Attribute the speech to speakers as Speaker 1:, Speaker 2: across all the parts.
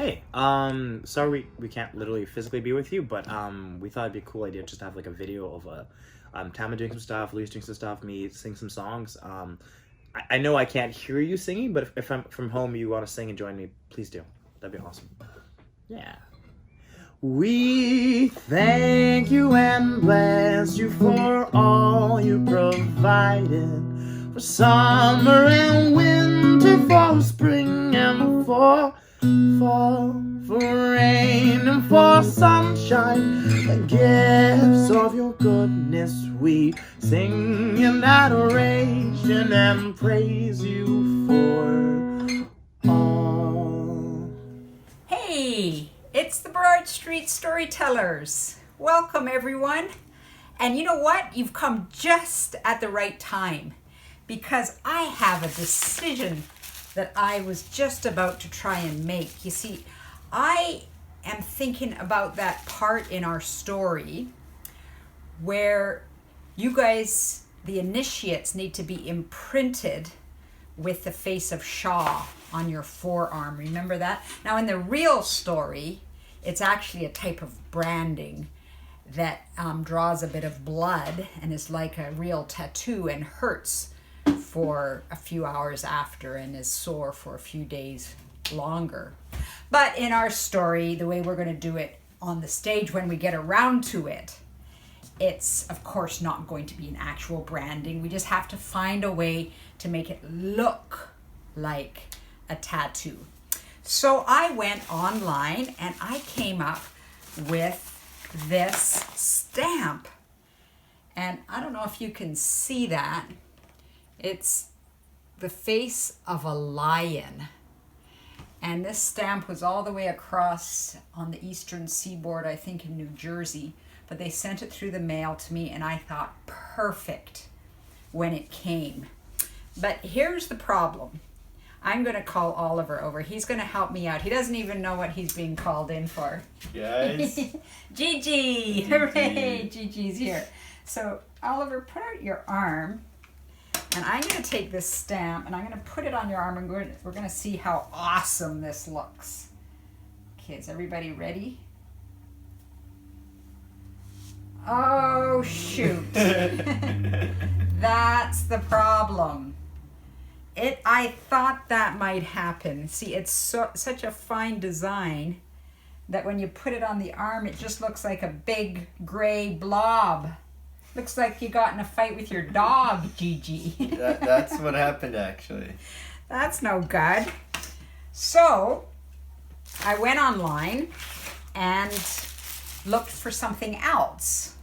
Speaker 1: Hey, sorry we can't literally physically be with you, but we thought it'd be a cool idea just to have like a video of Tama doing some stuff, Luis doing some stuff, me sing some songs. I know I can't hear you singing, but if I'm from home, you want to sing and join me, please do. That'd be awesome. Yeah. We thank you and bless you for all you provided, for summer and winter, for spring and for fall, for rain and for sunshine, the gifts of your goodness we sing in adoration and praise you for all.
Speaker 2: Hey, it's the Burrard Street Storytellers. Welcome everyone. And you know what? You've come just at the right time, because I have a decision that I was just about to try and make. You see, I am thinking about that part in our story where you guys, the initiates, need to be imprinted with the face of Shaw on your forearm. Remember that? Now in the real story, it's actually a type of branding that draws a bit of blood and is like a real tattoo and hurts for a few hours after and is sore for a few days longer. But in our story, the way we're going to do it on the stage when we get around to it, it's of course not going to be an actual branding. We just have to find a way to make it look like a tattoo. So I went online and I came up with this stamp. And I don't know if you can see that. It's the face of a lion. And this stamp was all the way across on the eastern seaboard, I think in New Jersey. But they sent it through the mail to me and I thought perfect when it came. But here's the problem. I'm going to call Oliver over. He's going to help me out. He doesn't even know what he's being called in for.
Speaker 1: Guys.
Speaker 2: Gigi! Hooray! Gigi's here. So Oliver, put out your arm. And I'm going to take this stamp and I'm going to put it on your arm and we're going to see how awesome this looks. Okay, is everybody ready? Oh, shoot. That's the problem. I thought that might happen. See, it's such a fine design that when you put it on the arm, it just looks like a big gray blob. Looks like you got in a fight with your dog, Gigi.
Speaker 3: That's what happened, actually.
Speaker 2: That's no good. So, I went online and looked for something else.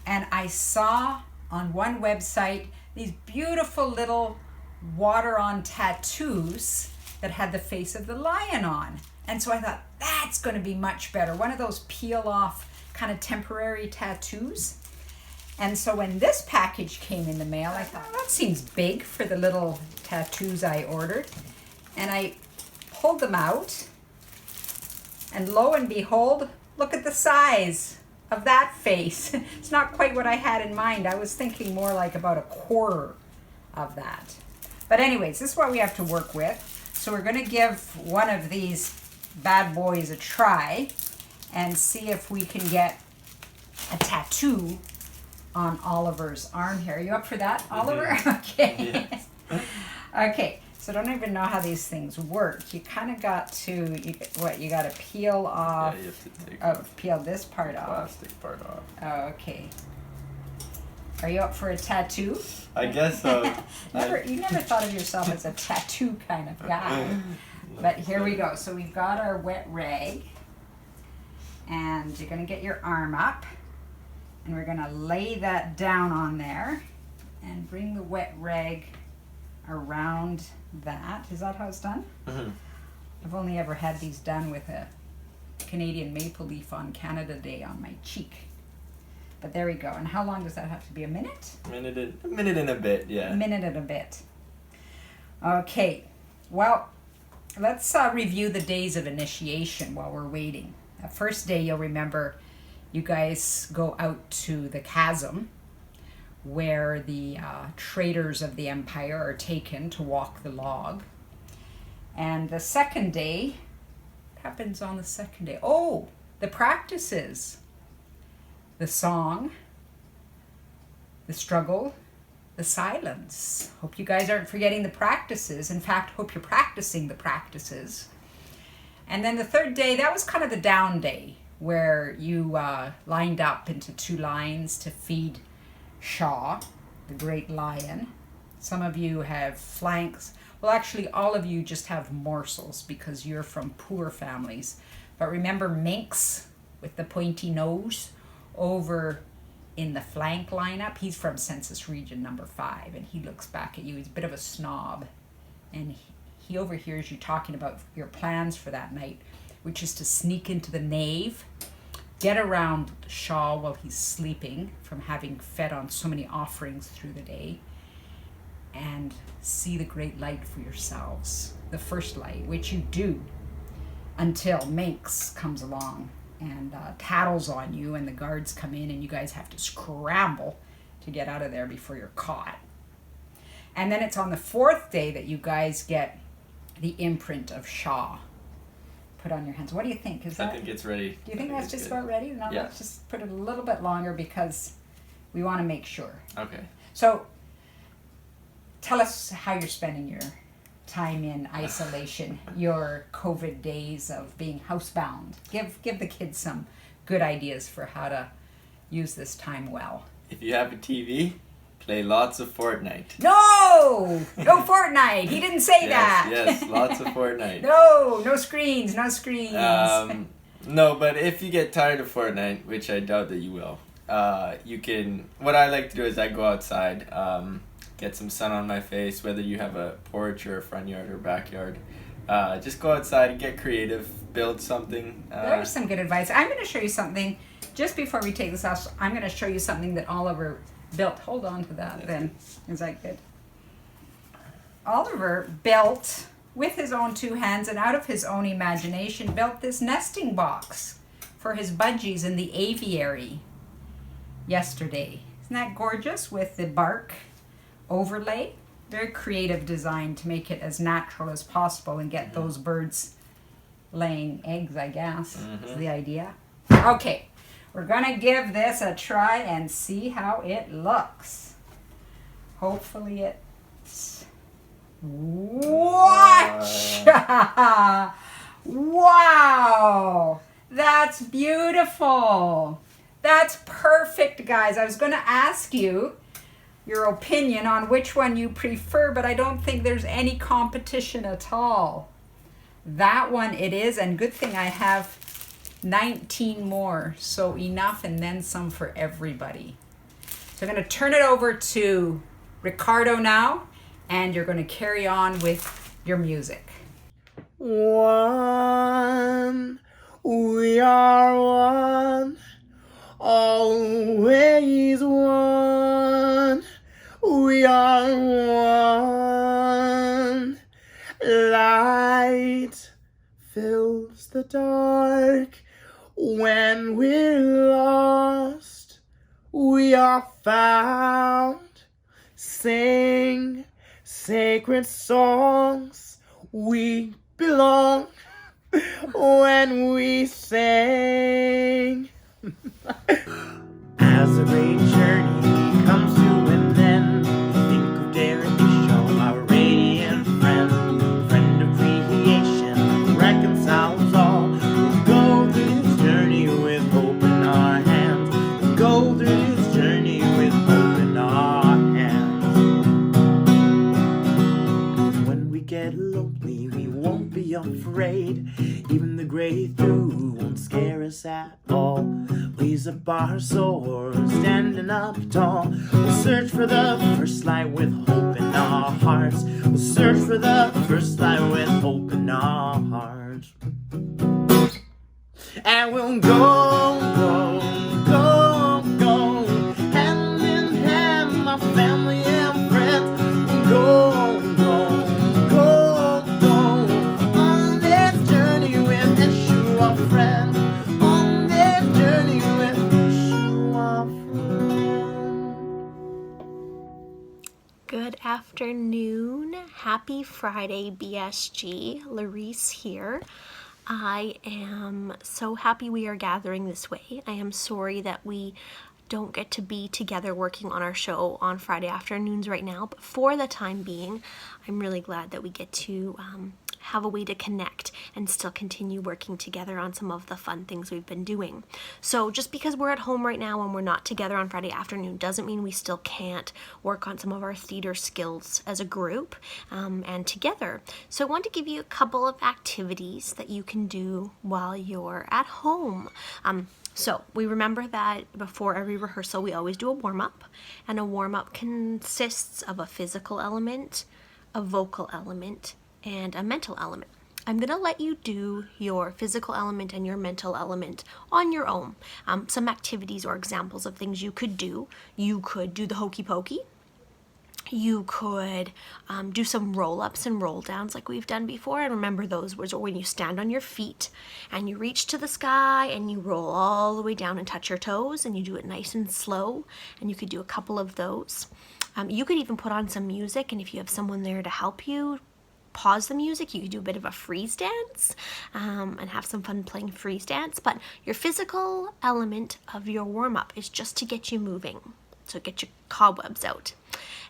Speaker 2: And I saw on one website these beautiful little water-on tattoos that had the face of the lion on. And so I thought, that's going to be much better. One of those peel-off kind of temporary tattoos. And so when this package came in the mail, I thought, oh, that seems big for the little tattoos I ordered. And I pulled them out. And lo and behold, look at the size of that face. It's not quite what I had in mind. I was thinking more like about a quarter of that. But anyways, this is what we have to work with. So we're going to give one of these bad boys a try and see if we can get a tattoo on Oliver's arm here. Are you up for that, Oliver? Okay.
Speaker 3: Yes.
Speaker 2: Okay, so I don't even know how these things work. You kind of got to, you got to peel off,
Speaker 3: Yeah, you have to take
Speaker 2: peel this part
Speaker 3: the
Speaker 2: off.
Speaker 3: plastic part off.
Speaker 2: Oh, okay. Are you up for a tattoo?
Speaker 3: I guess so.
Speaker 2: You never thought of yourself as a tattoo kind of guy. But here we go. So we've got our wet rag. And you're going to get your arm up. And we're going to lay that down on there. And bring the wet rag around that. Is that how it's done?
Speaker 3: Mm-hmm.
Speaker 2: I've only ever had these done with a Canadian maple leaf on Canada Day on my cheek. But there we go. And how long does that have to be? A minute?
Speaker 3: A minute and a bit, yeah.
Speaker 2: A minute and a bit. Okay. Well, let's review the days of initiation while we're waiting. The first day, you'll remember, you guys go out to the chasm where the traders of the empire are taken to walk the log. And the second day, happens on the second day? Oh, the practices. The song, the struggle, the silence. Hope you guys aren't forgetting the practices. In fact, hope you're practicing the practices. And then the third day, that was kind of the down day, where you lined up into 2 lines to feed Shaw, the great lion. Some of you have flanks. Well, actually, all of you just have morsels because you're from poor families. But remember Minx with the pointy nose over in the flank lineup? He's from census region number 5, and he looks back at you. He's a bit of a snob, and he overhears you talking about your plans for that night, which is to sneak into the nave, get around Shaw while he's sleeping from having fed on so many offerings through the day, and see the great light for yourselves, the first light, which you do until Minx comes along and tattles on you, and the guards come in, and you guys have to scramble to get out of there before you're caught. And then it's on the 4th day that you guys get the imprint of Shaw put on your hands. What do you think?
Speaker 3: I think it's ready.
Speaker 2: Do you think that's just about ready? No,
Speaker 3: Yeah.
Speaker 2: let's just put it a little bit longer because we want to make sure.
Speaker 3: Okay.
Speaker 2: So tell us how you're spending your time in isolation, your COVID days of being housebound. Give the kids some good ideas for how to use this time well.
Speaker 3: If you have a TV, play lots of Fortnite.
Speaker 2: No Fortnite. He didn't say that.
Speaker 3: Yes, lots of Fortnite.
Speaker 2: No screens.
Speaker 3: No, but if you get tired of Fortnite, which I doubt that you will, you can. What I like to do is I go outside, get some sun on my face, whether you have a porch or a front yard or backyard. Just go outside and get creative, build something.
Speaker 2: There's some good advice. I'm going to show you something. Just before we take this off, I'm going to show you something that Oliver built. Hold on to that then. Is that good? Oliver built, with his own 2 hands and out of his own imagination, built this nesting box for his budgies in the aviary yesterday. Isn't that gorgeous with the bark overlay? Very creative design to make it as natural as possible and get those birds laying eggs, I guess, is the idea. Okay, we're gonna give this a try and see how it looks. Hopefully it's... Watch! Wow! That's beautiful! That's perfect, guys. I was gonna ask you your opinion on which one you prefer, but I don't think there's any competition at all. That one it is, and good thing I have 19 more, so enough and then some for everybody. So I'm going to turn it over to Ricardo now, and you're going to carry on with your music.
Speaker 1: One, we are one, always one. We are one. Light fills the dark. When we're lost, we are found. Sing sacred songs. We belong when we sing. As a great journey comes to an end, think of daring to show our radiant friend of creation, reconciles all. We'll go through this journey with hope in our hands. We'll go through this journey with hope in our hands. When we get lonely, we won't be afraid. Even the great through won't scare us at all. Raise up our swords, standing up tall. We'll search for the first light with hope in our hearts. We'll search for the first light with hope in our hearts. And we'll go, hand in hand, my family and friends. We'll go, on this journey with Yeshua, friend. On this journey with Yeshua, friend.
Speaker 4: Good afternoon. Happy Friday, BSG. Larice here. I am so happy we are gathering this way. I am sorry that we don't get to be together working on our show on Friday afternoons right now, but for the time being, I'm really glad that we get to have a way to connect and still continue working together on some of the fun things we've been doing. So just because we're at home right now and we're not together on Friday afternoon doesn't mean we still can't work on some of our theater skills as a group and together. So I want to give you a couple of activities that you can do while you're at home. So we remember that before every rehearsal we always do a warm-up, and a warm-up consists of a physical element, a vocal element, and a mental element. I'm going to let you do your physical element and your mental element on your own. Some activities or examples of things you could do. You could do the hokey pokey. You could do some roll-ups and roll-downs like we've done before. And remember, those was when you stand on your feet and you reach to the sky and you roll all the way down and touch your toes, and you do it nice and slow. And you could do a couple of those. You could even put on some music, and if you have someone there to help you, pause the music. You could do a bit of a freeze dance and have some fun playing freeze dance. But your physical element of your warm-up is just to get you moving. So get your cobwebs out.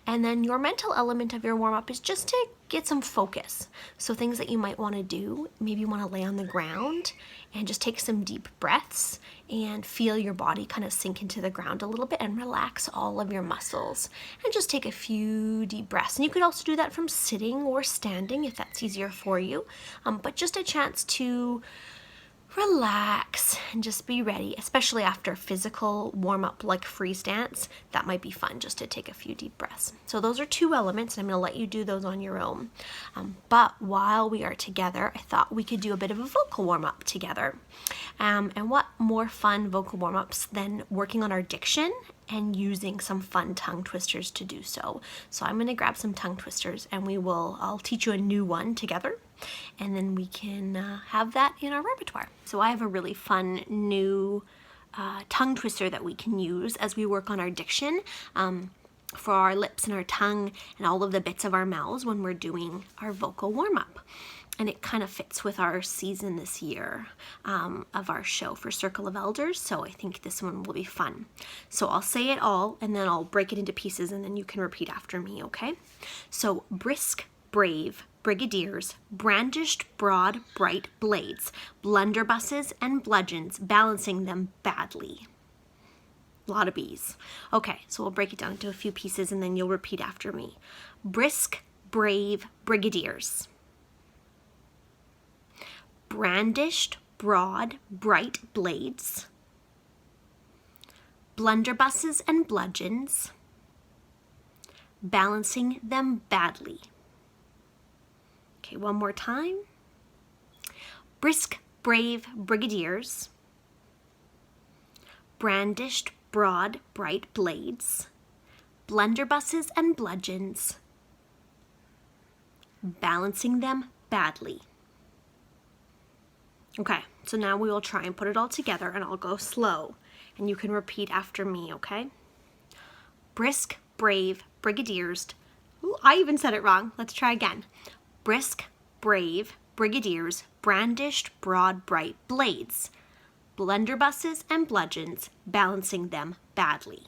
Speaker 4: And then your mental element of your warm-up is just to get some focus. So things that you might want to do, maybe you want to lay on the ground and just take some deep breaths and feel your body kind of sink into the ground a little bit and relax all of your muscles. And just take a few deep breaths. And you could also do that from sitting or standing if that's easier for you. But just a chance to relax and just be ready, especially after physical warm-up like freeze dance. That might be fun just to take a few deep breaths. So those are two elements, and I'm going to let you do those on your own. But while we are together, I thought we could do a bit of a vocal warm-up together. And what more fun vocal warm-ups than working on our diction and using some fun tongue twisters to do so. So I'm going to grab some tongue twisters, and I'll teach you a new one together, and then we can have that in our repertoire. So I have a really fun new tongue twister that we can use as we work on our diction for our lips and our tongue and all of the bits of our mouths when we're doing our vocal warm-up. And it kind of fits with our season this year of our show for Circle of Elders, so I think this one will be fun. So I'll say it all, and then I'll break it into pieces, and then you can repeat after me, okay? So, brisk, brave, brigadiers, brandished broad, bright blades, blunderbusses and bludgeons, balancing them badly. A lot of B's. Okay, so we'll break it down into a few pieces, and then you'll repeat after me. Brisk, brave, brigadiers. Brandished, broad, bright blades, blunderbusses and bludgeons, balancing them badly. Okay, one more time. Brisk, brave brigadiers, brandished, broad, bright blades, blunderbusses and bludgeons, balancing them badly. Okay, so now we will try and put it all together, and I'll go slow, and you can repeat after me, okay? Brisk, brave, brigadiers. Ooh, I even said it wrong. Let's try again. Brisk, brave, brigadiers, brandished, broad, bright blades, blunderbusses and bludgeons, balancing them badly.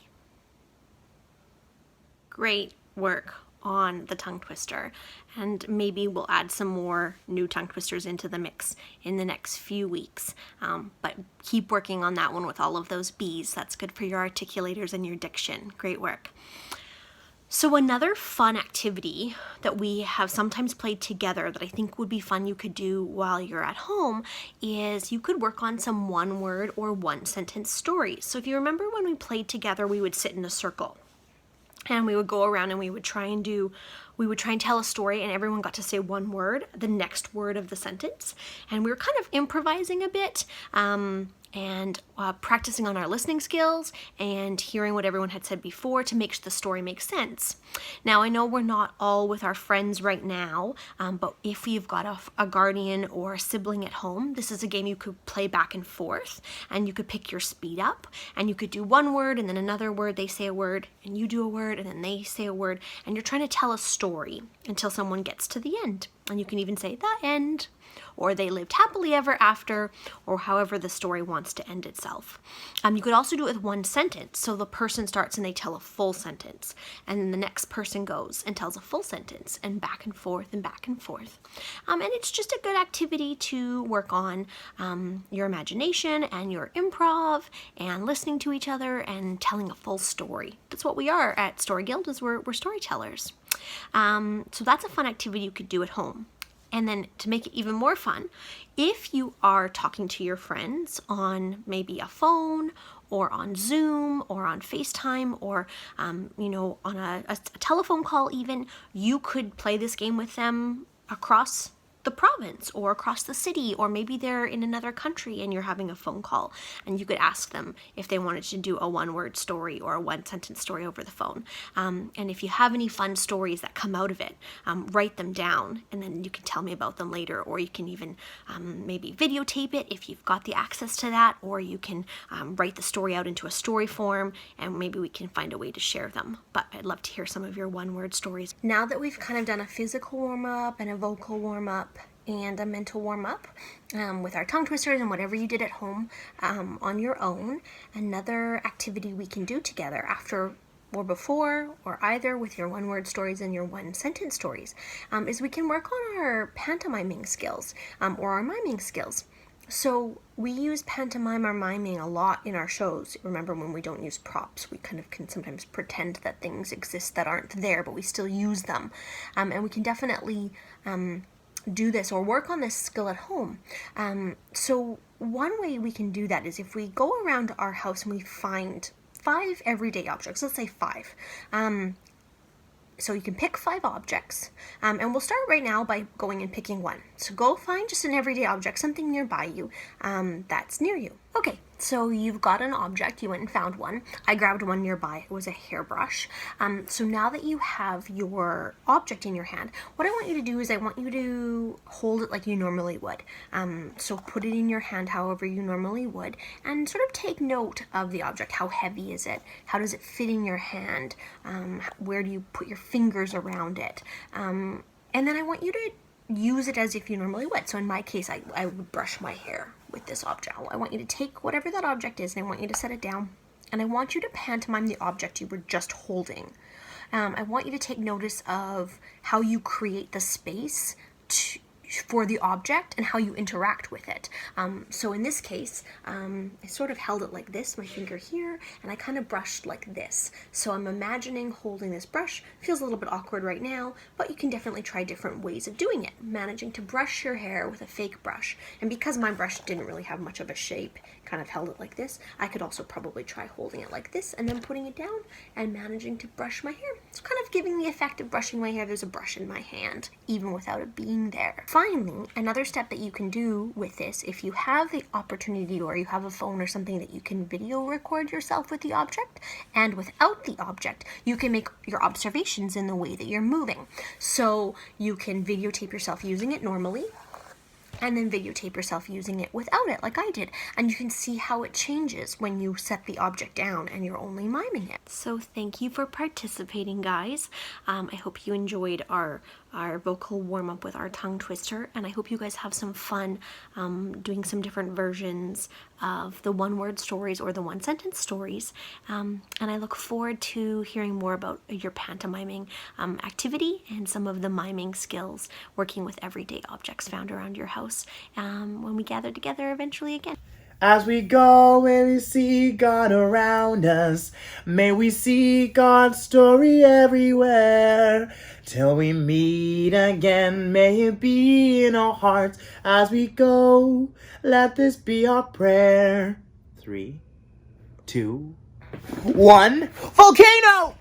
Speaker 4: Great work on the tongue twister, and maybe we'll add some more new tongue twisters into the mix in the next few weeks, but keep working on that one with all of those B's. That's good for your articulators and your diction. Great work. So another fun activity that we have sometimes played together that I think would be fun you could do while you're at home is you could work on some one-word or one-sentence stories. So if you remember when we played together, we would sit in a circle. And we would go around and we would try and tell a story, and everyone got to say one word, the next word of the sentence. And we were kind of improvising a bit and practicing on our listening skills and hearing what everyone had said before to make the story make sense. Now, I know we're not all with our friends right now, but if you've got a guardian or a sibling at home, this is a game you could play back and forth, and you could pick your speed up, and you could do one word and then another word, they say a word, and you do a word, and then they say a word, and you're trying to tell a story story until someone gets to the end. And you can even say the end, or they lived happily ever after, or however the story wants to end itself. You could also do it with one sentence. So the person starts and they tell a full sentence, and then the next person goes and tells a full sentence, and back and forth and back and forth. And it's just a good activity to work on your imagination and your improv and listening to each other and telling a full story. That's what we are at Story Guild, is we're storytellers. So that's a fun activity you could do at home. And then to make it even more fun, if you are talking to your friends on maybe a phone or on Zoom or on FaceTime or, on a telephone call even, you could play this game with them across the province or across the city, or maybe they're in another country and you're having a phone call, and you could ask them if they wanted to do a one-word story or a one-sentence story over the phone. And if you have any fun stories that come out of it, write them down, and then you can tell me about them later, or you can even maybe videotape it if you've got the access to that, or you can write the story out into a story form, and maybe we can find a way to share them. But I'd love to hear some of your one-word stories. Now that we've kind of done a physical warm-up and a vocal warm-up and a mental warm-up with our tongue twisters and whatever you did at home on your own, another activity we can do together after or before or either with your one-word stories and your one-sentence stories is we can work on our pantomiming skills or our miming skills. So we use pantomime or miming a lot in our shows. Remember, when we don't use props, we kind of can sometimes pretend that things exist that aren't there, but we still use them. And we can definitely do this or work on this skill at home. So one way we can do that is if we go around our house and we find 5 everyday objects. Let's say 5. So you can pick 5 objects, and we'll start right now by going and picking one. So go find just an everyday object, something nearby you that's near you. Okay, so you've got an object, you went and found one. I grabbed one nearby, it was a hairbrush. So now that you have your object in your hand, what I want you to do is I want you to hold it like you normally would. So put it in your hand however you normally would, and sort of take note of the object. How heavy is it? How does it fit in your hand? Where do you put your fingers around it? And then I want you to use it as if you normally would. So in my case, I would brush my hair with this object. I want you to take whatever that object is, and I want you to set it down, and I want you to pantomime the object you were just holding. I want you to take notice of how you create the space for the object and how you interact with it. So in this case, I sort of held it like this, my finger here, and I kind of brushed like this. So I'm imagining holding this brush. Feels a little bit awkward right now, but you can definitely try different ways of doing it. Managing to brush your hair with a fake brush. And because my brush didn't really have much of a shape, kind of held it like this, I could also probably try holding it like this and then putting it down and managing to brush my hair. It's kind of giving the effect of brushing my hair. There's a brush in my hand, even without it being there. Finally, another step that you can do with this, if you have the opportunity or you have a phone or something that you can video record yourself with the object, and without the object, you can make your observations in the way that you're moving. So you can videotape yourself using it normally, and then videotape yourself using it without it, like I did. And you can see how it changes when you set the object down and you're only miming it. So thank you for participating, guys. I hope you enjoyed our vocal warm-up with our tongue twister, and I hope you guys have some fun doing some different versions of the one-word stories or the one-sentence stories. And I look forward to hearing more about your pantomiming activity and some of the miming skills working with everyday objects found around your house when we gather together eventually again.
Speaker 1: As we go and we see God around us, may we see God's story everywhere. Till we meet again, may it be in our hearts as we go. Let this be our prayer. 3, 2, 1, volcano!